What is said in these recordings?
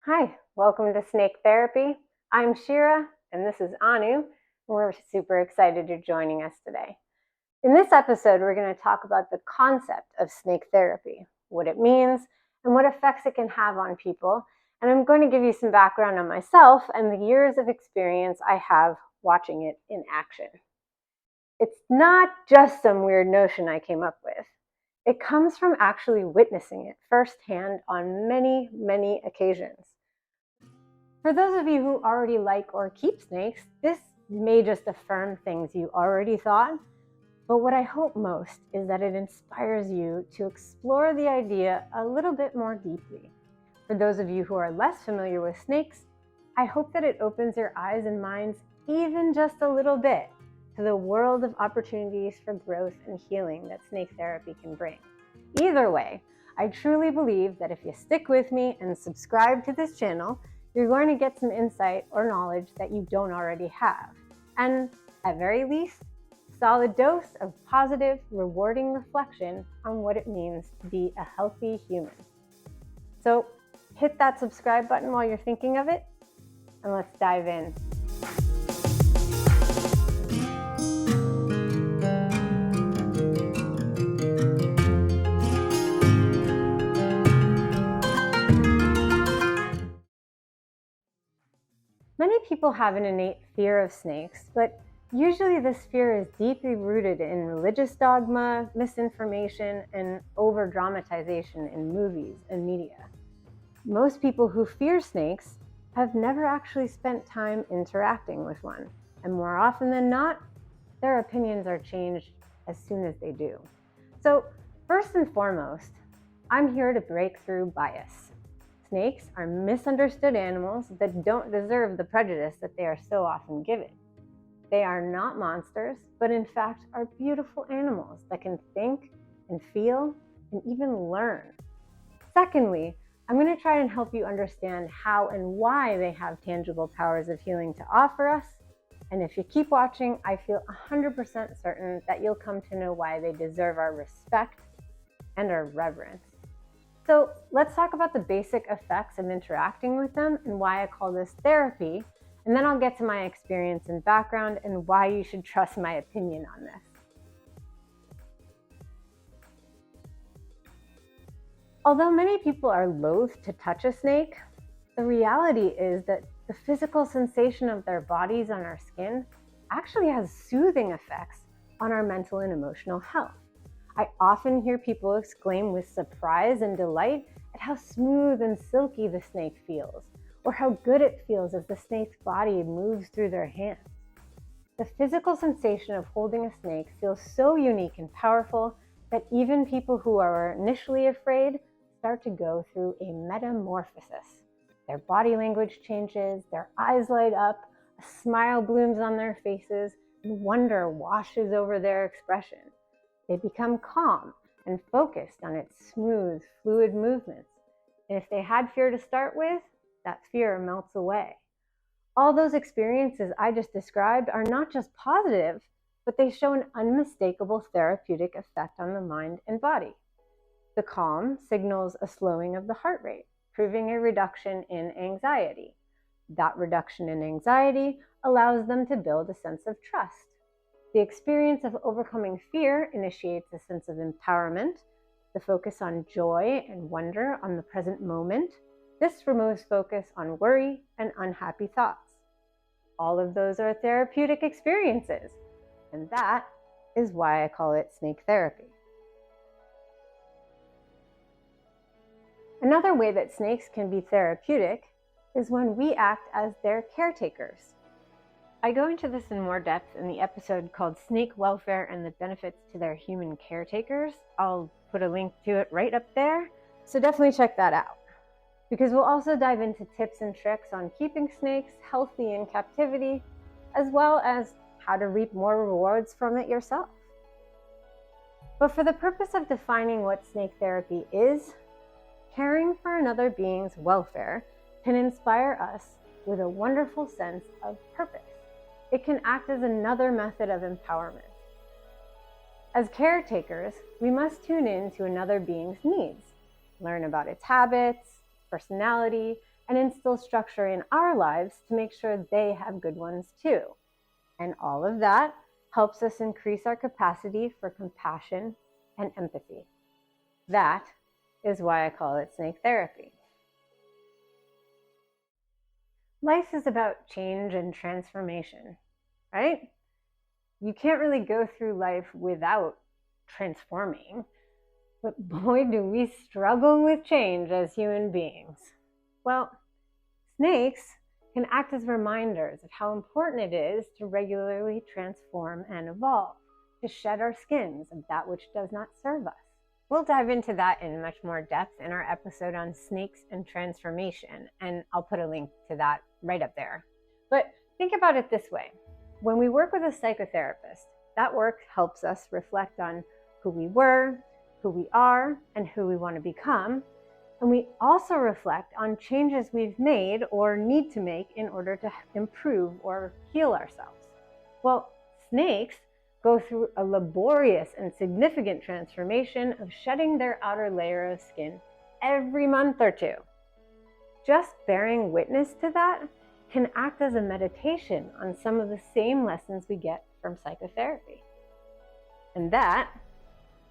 Hi, welcome to Snake Therapy. I'm Shira, and this is Anu, and we're super excited you're joining us today. In this episode, we're going to talk about the concept of snake therapy, what it means, and what effects it can have on people. And I'm going to give you some background on myself and the years of experience I have watching it in action. It's not just some weird notion I came up with. It comes from actually witnessing it firsthand on many, many occasions. For those of you who already like or keep snakes, this may just affirm things you already thought, but what I hope most is that it inspires you to explore the idea a little bit more deeply. For those of you who are less familiar with snakes, I hope that it opens your eyes and minds even just a little bit to the world of opportunities for growth and healing that snake therapy can bring. Either way, I truly believe that if you stick with me and subscribe to this channel, you're going to get some insight or knowledge that you don't already have. And at very least, a solid dose of positive, rewarding reflection on what it means to be a healthy human. So hit that subscribe button while you're thinking of it, and let's dive in. Many people have an innate fear of snakes, but usually this fear is deeply rooted in religious dogma, misinformation, and over-dramatization in movies and media. Most people who fear snakes have never actually spent time interacting with one, and more often than not, their opinions are changed as soon as they do. So, first and foremost, I'm here to break through bias. Snakes are misunderstood animals that don't deserve the prejudice that they are so often given. They are not monsters, but in fact are beautiful animals that can think and feel and even learn. Secondly, I'm going to try and help you understand how and why they have tangible powers of healing to offer us. And if you keep watching, I feel 100% certain that you'll come to know why they deserve our respect and our reverence. So let's talk about the basic effects of interacting with them and why I call this therapy, and then I'll get to my experience and background and why you should trust my opinion on this. Although many people are loath to touch a snake, the reality is that the physical sensation of their bodies on our skin actually has soothing effects on our mental and emotional health. I often hear people exclaim with surprise and delight at how smooth and silky the snake feels, or how good it feels as the snake's body moves through their hands. The physical sensation of holding a snake feels so unique and powerful that even people who are initially afraid start to go through a metamorphosis. Their body language changes, their eyes light up, a smile blooms on their faces, and wonder washes over their expression. They become calm and focused on its smooth, fluid movements. And if they had fear to start with, that fear melts away. All those experiences I just described are not just positive, but they show an unmistakable therapeutic effect on the mind and body. The calm signals a slowing of the heart rate, proving a reduction in anxiety. That reduction in anxiety allows them to build a sense of trust. The experience of overcoming fear initiates a sense of empowerment, the focus on joy and wonder on the present moment. This removes focus on worry and unhappy thoughts. All of those are therapeutic experiences, and that is why I call it snake therapy. Another way that snakes can be therapeutic is when we act as their caretakers. I go into this in more depth in the episode called Snake Welfare and the Benefits to Their Human Caretakers. I'll put a link to it right up there, so definitely check that out. Because we'll also dive into tips and tricks on keeping snakes healthy in captivity, as well as how to reap more rewards from it yourself. But for the purpose of defining what snake therapy is, caring for another being's welfare can inspire us with a wonderful sense of purpose. It can act as another method of empowerment. As caretakers, we must tune in to another being's needs, learn about its habits, personality, and instill structure in our lives to make sure they have good ones too. And all of that helps us increase our capacity for compassion and empathy. That is why I call it snake therapy. Life is about change and transformation, right? You can't really go through life without transforming, but boy, do we struggle with change as human beings. Well, snakes can act as reminders of how important it is to regularly transform and evolve, to shed our skins of that which does not serve us. We'll dive into that in much more depth in our episode on snakes and transformation, and I'll put a link to that right up there. But think about it this way. When we work with a psychotherapist, that work helps us reflect on who we were, who we are, and who we want to become. And we also reflect on changes we've made or need to make in order to improve or heal ourselves. Well, snakes go through a laborious and significant transformation of shedding their outer layer of skin every month or two. Just bearing witness to that can act as a meditation on some of the same lessons we get from psychotherapy. And that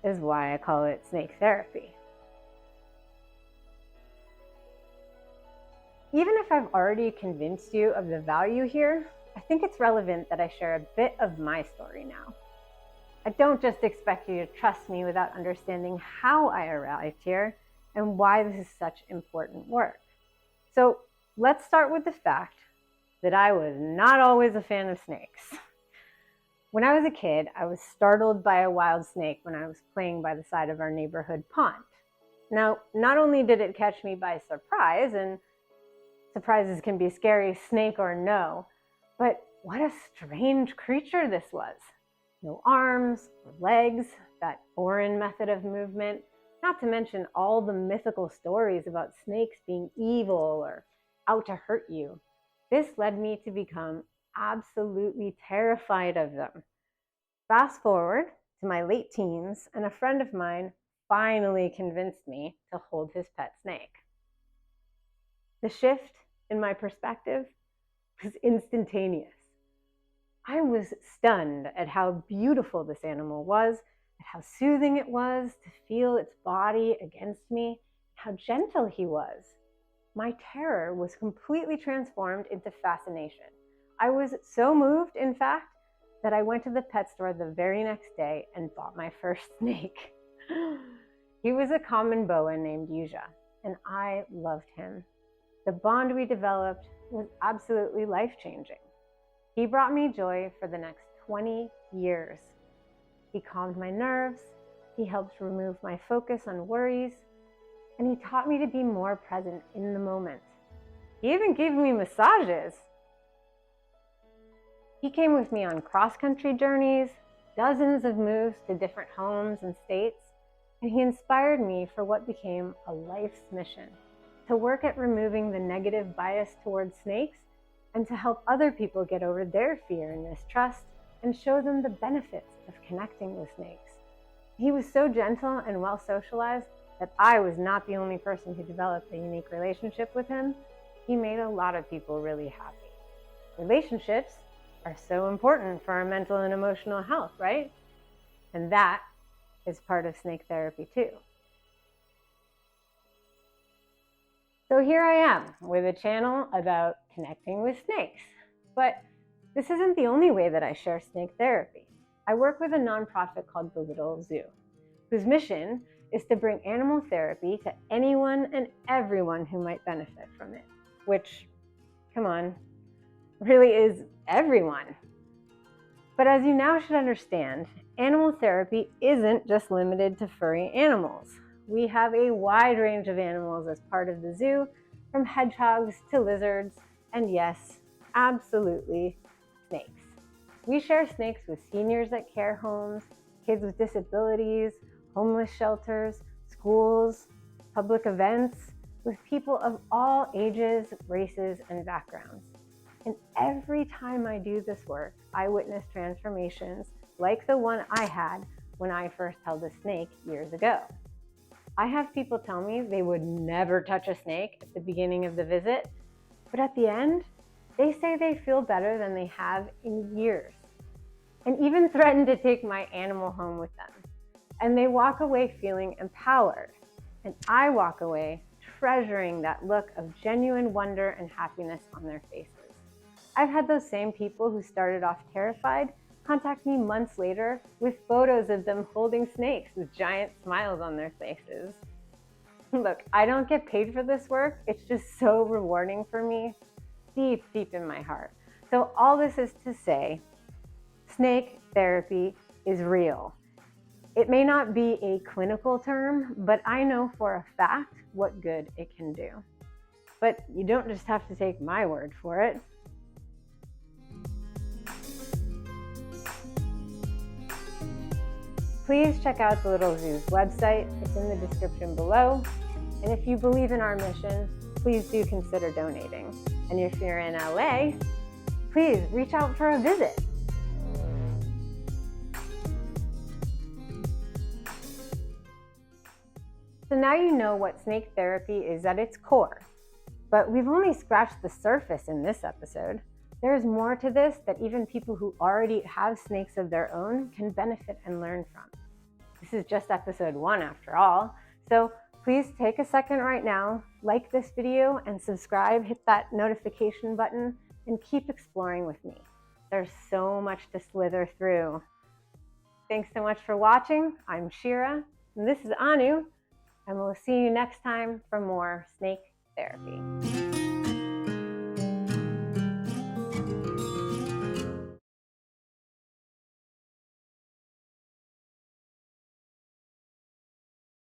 is why I call it snake therapy. Even if I've already convinced you of the value here, I think it's relevant that I share a bit of my story now. I don't just expect you to trust me without understanding how I arrived here and why this is such important work. So let's start with the fact that I was not always a fan of snakes. When I was a kid, I was startled by a wild snake when I was playing by the side of our neighborhood pond. Now, not only did it catch me by surprise, and surprises can be scary, snake or no, but what a strange creature this was. No arms or legs, that foreign method of movement, not to mention all the mythical stories about snakes being evil or out to hurt you. This led me to become absolutely terrified of them. Fast forward to my late teens, and a friend of mine finally convinced me to hold his pet snake. The shift in my perspective was instantaneous. I was stunned at how beautiful this animal was, at how soothing it was to feel its body against me, how gentle he was. My terror was completely transformed into fascination. I was so moved, in fact, that I went to the pet store the very next day and bought my first snake. He was a common boa named Yuzha, and I loved him. The bond we developed was absolutely life-changing. He brought me joy for the next 20 years. He calmed my nerves, he helped remove my focus on worries, and he taught me to be more present in the moment. He even gave me massages. He came with me on cross-country journeys, dozens of moves to different homes and states, and he inspired me for what became a life's mission, to work at removing the negative bias towards snakes and to help other people get over their fear and mistrust and show them the benefits of connecting with snakes. He was so gentle and well socialized that I was not the only person who developed a unique relationship with him. He made a lot of people really happy. Relationships are so important for our mental and emotional health, right? And that is part of snake therapy too. So here I am with a channel about connecting with snakes. But this isn't the only way that I share snake therapy. I work with a nonprofit called The Little Zoo, whose mission is to bring animal therapy to anyone and everyone who might benefit from it, which, come on, really is everyone. But as you now should understand, animal therapy isn't just limited to furry animals. We have a wide range of animals as part of the zoo, from hedgehogs to lizards, and yes, absolutely, snakes. We share snakes with seniors at care homes, kids with disabilities, homeless shelters, schools, public events, with people of all ages, races, and backgrounds. And every time I do this work, I witness transformations like the one I had when I first held a snake years ago. I have people tell me they would never touch a snake at the beginning of the visit, but at the end, they say they feel better than they have in years, and even threaten to take my animal home with them. And they walk away feeling empowered, and I walk away treasuring that look of genuine wonder and happiness on their faces. I've had those same people who started off terrified contact me months later with photos of them holding snakes with giant smiles on their faces. Look, I don't get paid for this work. It's just so rewarding for me, deep, deep in my heart. So all this is to say, snake therapy is real. It may not be a clinical term, but I know for a fact what good it can do. But you don't just have to take my word for it. Please check out the Little Zoo's website. It's in the description below. And if you believe in our mission, please do consider donating. And if you're in LA, please reach out for a visit. So now you know what snake therapy is at its core. But we've only scratched the surface in this episode. There's more to this that even people who already have snakes of their own can benefit and learn from. This is just episode 1 after all. So please take a second right now, like this video and subscribe, hit that notification button, and keep exploring with me. There's so much to slither through. Thanks so much for watching. I'm Shira, and this is Anu, and we'll see you next time for more snake therapy.